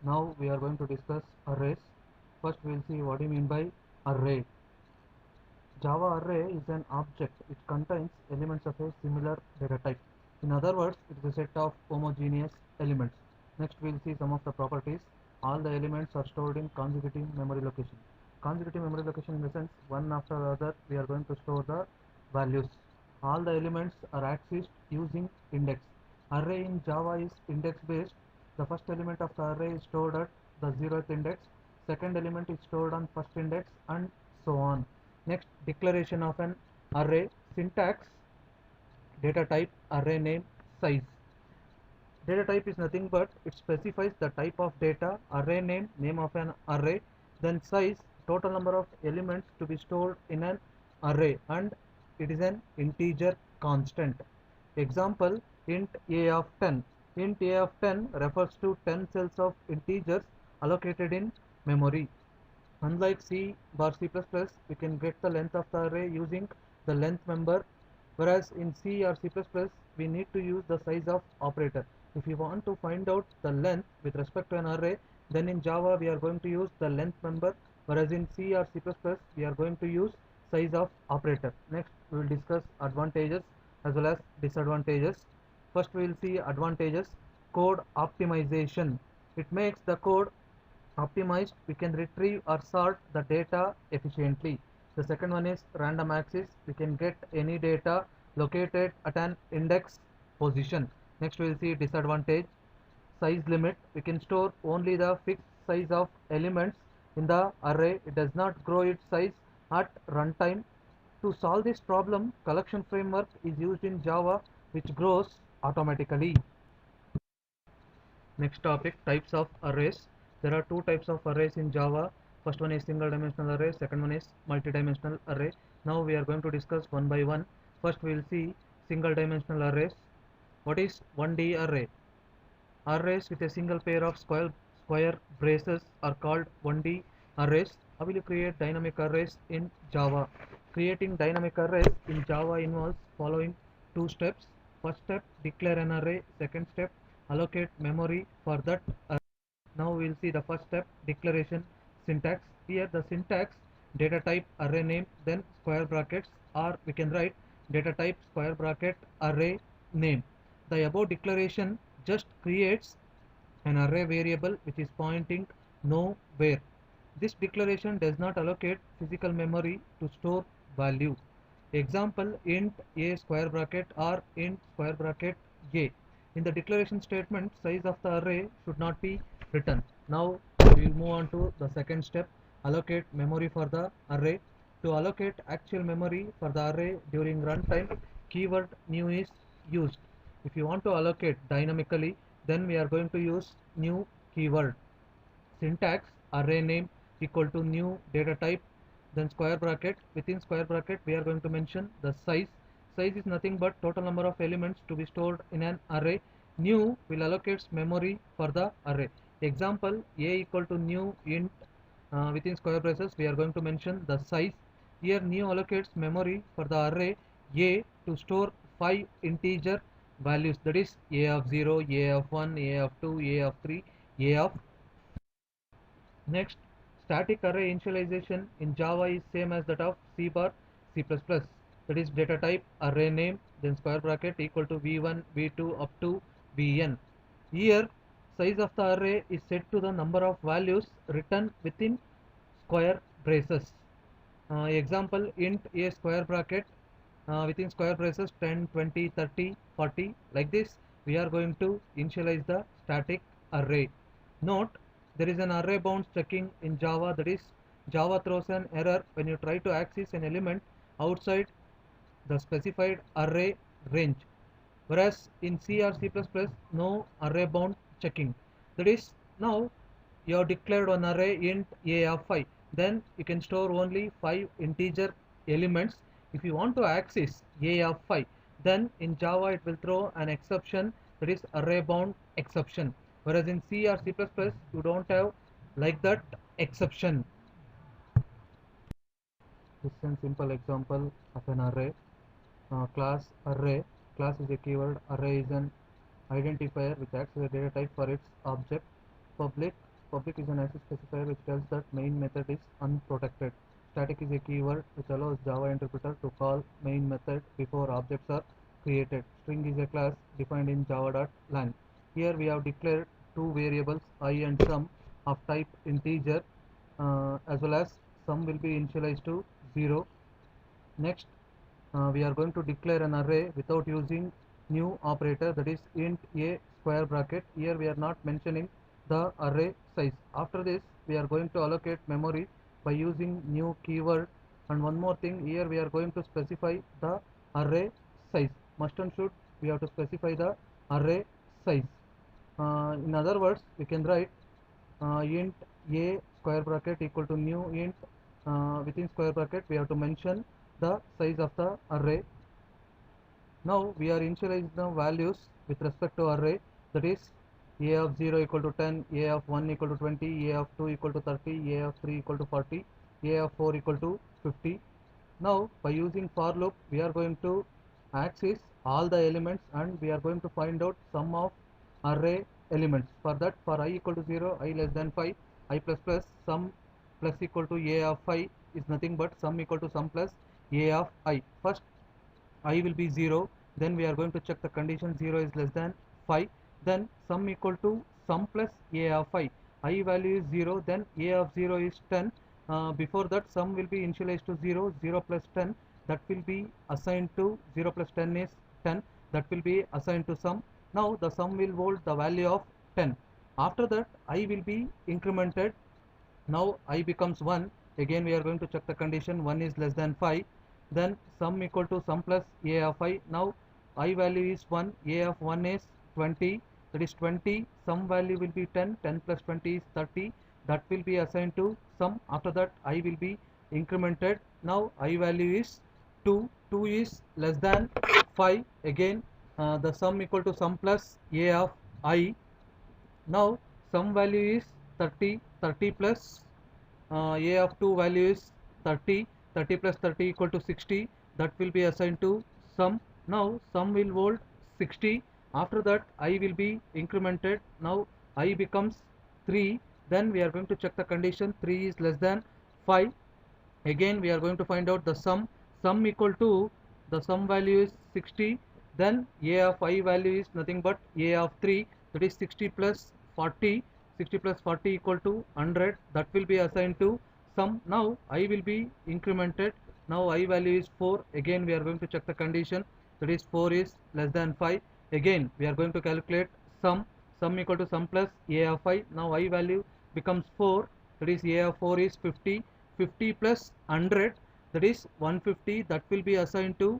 Now we are going to discuss arrays. First we will see what do you mean by array. Java array is an object. It contains elements of a similar data type. In other words, it is a set of homogeneous elements. Next we will see some of the properties. All the elements are stored in consecutive memory location. Consecutive memory location in the sense one after the other we are going to store the values. All the elements are accessed using index. Array in Java is index based. The first element of the array is stored at the 0th index, second element is stored on first index, and so on. Next, declaration of an array. Syntax: data type, array name, size. Data type is nothing but it specifies the type of data, array name, name of an array, then size, total number of elements to be stored in an array, and it is an integer constant. Example: int a of 10. Int a of 10 refers to 10 cells of integers allocated in memory. Unlike C bar C++, we can get the length of the array using the length member, whereas in C or C++, we need to use the size of operator. If you want to find out the length with respect to an array, then in Java we are going to use the length member, whereas in C or C++ we are going to use size of operator. Next we will discuss advantages as well as disadvantages. First we will see advantages. Code optimization. It makes the code optimized. We can retrieve or sort the data efficiently. The second one is random access. We can get any data located at an index position. Next we will see disadvantage. Size limit. We can store only the fixed size of elements in the array. It does not grow its size at runtime. To solve this problem, collection framework is used in Java, which grows automatically. Next topic, types of arrays. There are two types of arrays in Java. First one is single dimensional array, second one is multi-dimensional array. Now we are going to discuss one by one. First we will see single dimensional arrays. What is 1D array? Arrays with a single pair of square braces are called 1D arrays. How will you create dynamic arrays in Java? Creating dynamic arrays in Java involves following two steps. First step, declare an array. Second step, allocate memory for that array. Now we will see the first step, declaration syntax. Here the syntax, data type array name, then square brackets, or we can write data type square bracket array name. The above declaration just creates an array variable which is pointing nowhere. This declaration does not allocate physical memory to store value. Example, int a square bracket or int square bracket a. In the declaration statement, size of the array should not be written. Now we will move on to the second step, allocate memory for the array. To allocate actual memory for the array during runtime, keyword new is used. If you want to allocate dynamically, then we are going to use new keyword. Syntax, array name equal to new data type, then square bracket. Within square bracket we are going to mention the size. Size is nothing but total number of elements to be stored in an array. New will allocate memory for the array. Example, a equal to new int, within square braces we are going to mention the size. Here new allocates memory for the array a to store 5 integer values, that is a of 0, a of 1, a of 2, a of 3, a of. Next, static array initialization in Java is same as that of C bar C++. That is data type array name, then square bracket equal to v1 v2 up to vn. Here size of the array is set to the number of values written within square braces. Example, int a square bracket, within square braces 10, 20, 30, 40. Like this we are going to initialize the static array. Note, there is an array bounds checking in Java, that is Java throws an error when you try to access an element outside the specified array range, whereas in C or C++ no array bound checking. That is, now you have declared one array int a of 5, then you can store only 5 integer elements. If you want to access a of 5, then in Java it will throw an exception, that is array bound exception, whereas in C or C++ you don't have like that exception. This is a simple example of an array. Class array. Class is a keyword. Array is an identifier which acts as a data type for its object. Public Public is an access specifier which tells that main method is unprotected. Static is a keyword which allows Java interpreter to call main method before objects are created. String is a class defined in java.lang. Here we have declared two variables I and sum of type integer, as well as sum will be initialized to 0. Next, we are going to declare an array without using new operator, that is int a square bracket. Here we are not mentioning the array size. After this, we are going to allocate memory by using new keyword. And one more thing, here we are going to specify the array size. Must and should, we have to specify the array size. In other words, we can write int a square bracket equal to new int, within square bracket we have to mention the size of the array. Now we are initializing the values with respect to array, that is a of 0 equal to 10, a of 1 equal to 20, a of 2 equal to 30, a of 3 equal to 40, a of 4 equal to 50. Now by using for loop we are going to access all the elements and we are going to find out sum of array elements. For that, for I equal to 0, I less than 5, I plus plus sum plus equal to a of 5 is nothing but sum equal to sum plus a of I. First I will be 0, then we are going to check the condition 0 is less than 5, then sum equal to sum plus a of 5. I value is 0, then a of 0 is 10. Before that, sum will be initialized to 0, 0 plus 10, that will be assigned to 0 plus 10 is 10, that will be assigned to sum. Now the sum will hold the value of 10. After that, I will be incremented. Now I becomes 1. Again we are going to check the condition 1 is less than 5. Then sum equal to sum plus a of I. Now I value is 1, a of 1 is 20, that is 20, sum value will be 10, 10 plus 20 is 30, that will be assigned to sum. After that I will be incremented. Now I value is 2, 2 is less than 5, again the sum equal to sum plus a of I. Now sum value is 30, 30 plus a of 2 value is 30, 30 plus 30 equal to 60, that will be assigned to sum. Now sum will hold 60. After that I will be incremented. Now I becomes 3, then we are going to check the condition 3 is less than 5. Again we are going to find out the sum equal to the sum value is 60, then a of I value is nothing but a of 3, that is 60 plus 40, 60 plus 40 equal to 100, that will be assigned to sum. Now I will be incremented. Now I value is 4, again we are going to check the condition, that is 4 is less than 5. Again we are going to calculate sum equal to sum plus a of I. Now I value becomes 4, that is a of 4 is 50, 50 plus 100, that is 150, that will be assigned to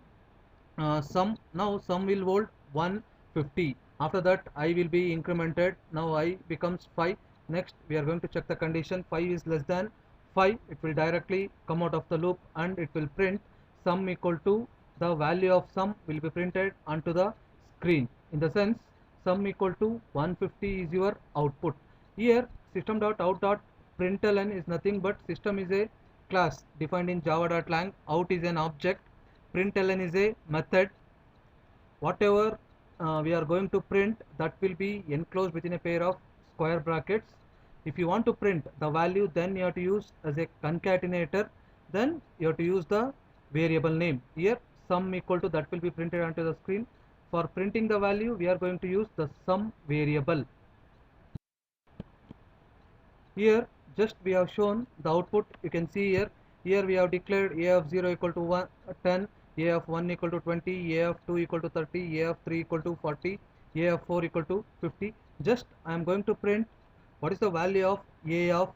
sum. Now sum will hold 150. After that I will be incremented. Now I becomes 5. Next we are going to check the condition 5 is less than 5. It will directly come out of the loop and it will print sum equal to the value of sum will be printed onto the screen. In the sense, sum equal to 150 is your output. Here system.out.println is nothing but system is a class defined in java.lang, out is an object, println is a method. Whatever we are going to print, that will be enclosed within a pair of square brackets. If you want to print the value, then you have to use as a concatenator, then you have to use the variable name. Here sum equal to, that will be printed onto the screen. For printing the value we are going to use the sum variable. Here just we have shown the output. You can see here we have declared a of 0 equal to 10, a of 1 equal to 20, a of 2 equal to 30, a of 3 equal to 40, a of 4 equal to 50. Just I am going to print what is the value of a of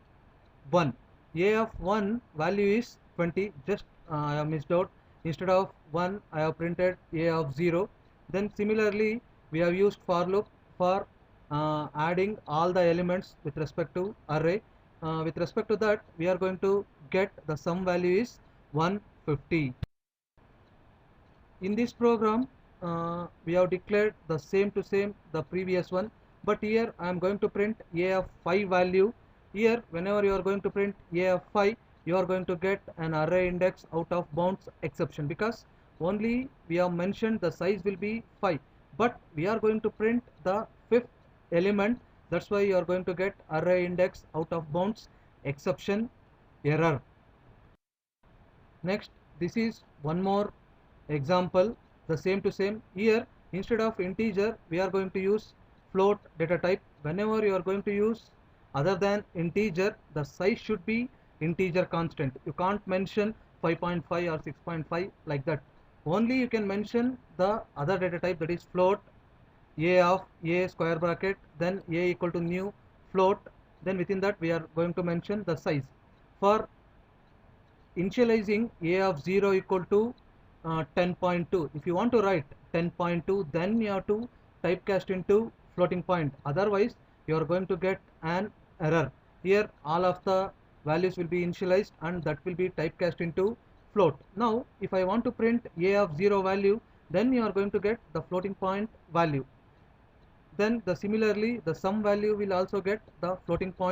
1. A of 1 value is 20. Just I have missed out, instead of 1 I have printed a of 0. Then similarly we have used for loop for adding all the elements with respect to array. With respect to that we are going to get the sum value is 150. In this program we have declared the same to same the previous one, but here I am going to print a of 5 value. Here whenever you are going to print a of 5, you are going to get an array index out of bounds exception, because only we have mentioned the size will be 5, but we are going to print the fifth element, That's why you are going to get array index out of bounds exception error. Next, this is one more example, the same to same. Here, instead of integer, we are going to use float data type. Whenever you are going to use other than integer, the size should be integer constant. You can't mention 5.5 or 6.5 like that. Only you can mention the other data type, that is float, a of a square bracket, then a equal to new float, then within that we are going to mention the size. For initializing a of 0 equal to 10.2, if you want to write 10.2, then you have to typecast into floating point, otherwise you are going to get an error. Here all of the values will be initialized and that will be typecast into float. Now if I want to print a of 0 value, then you are going to get the floating point value. Then similarly the sum value will also get the floating point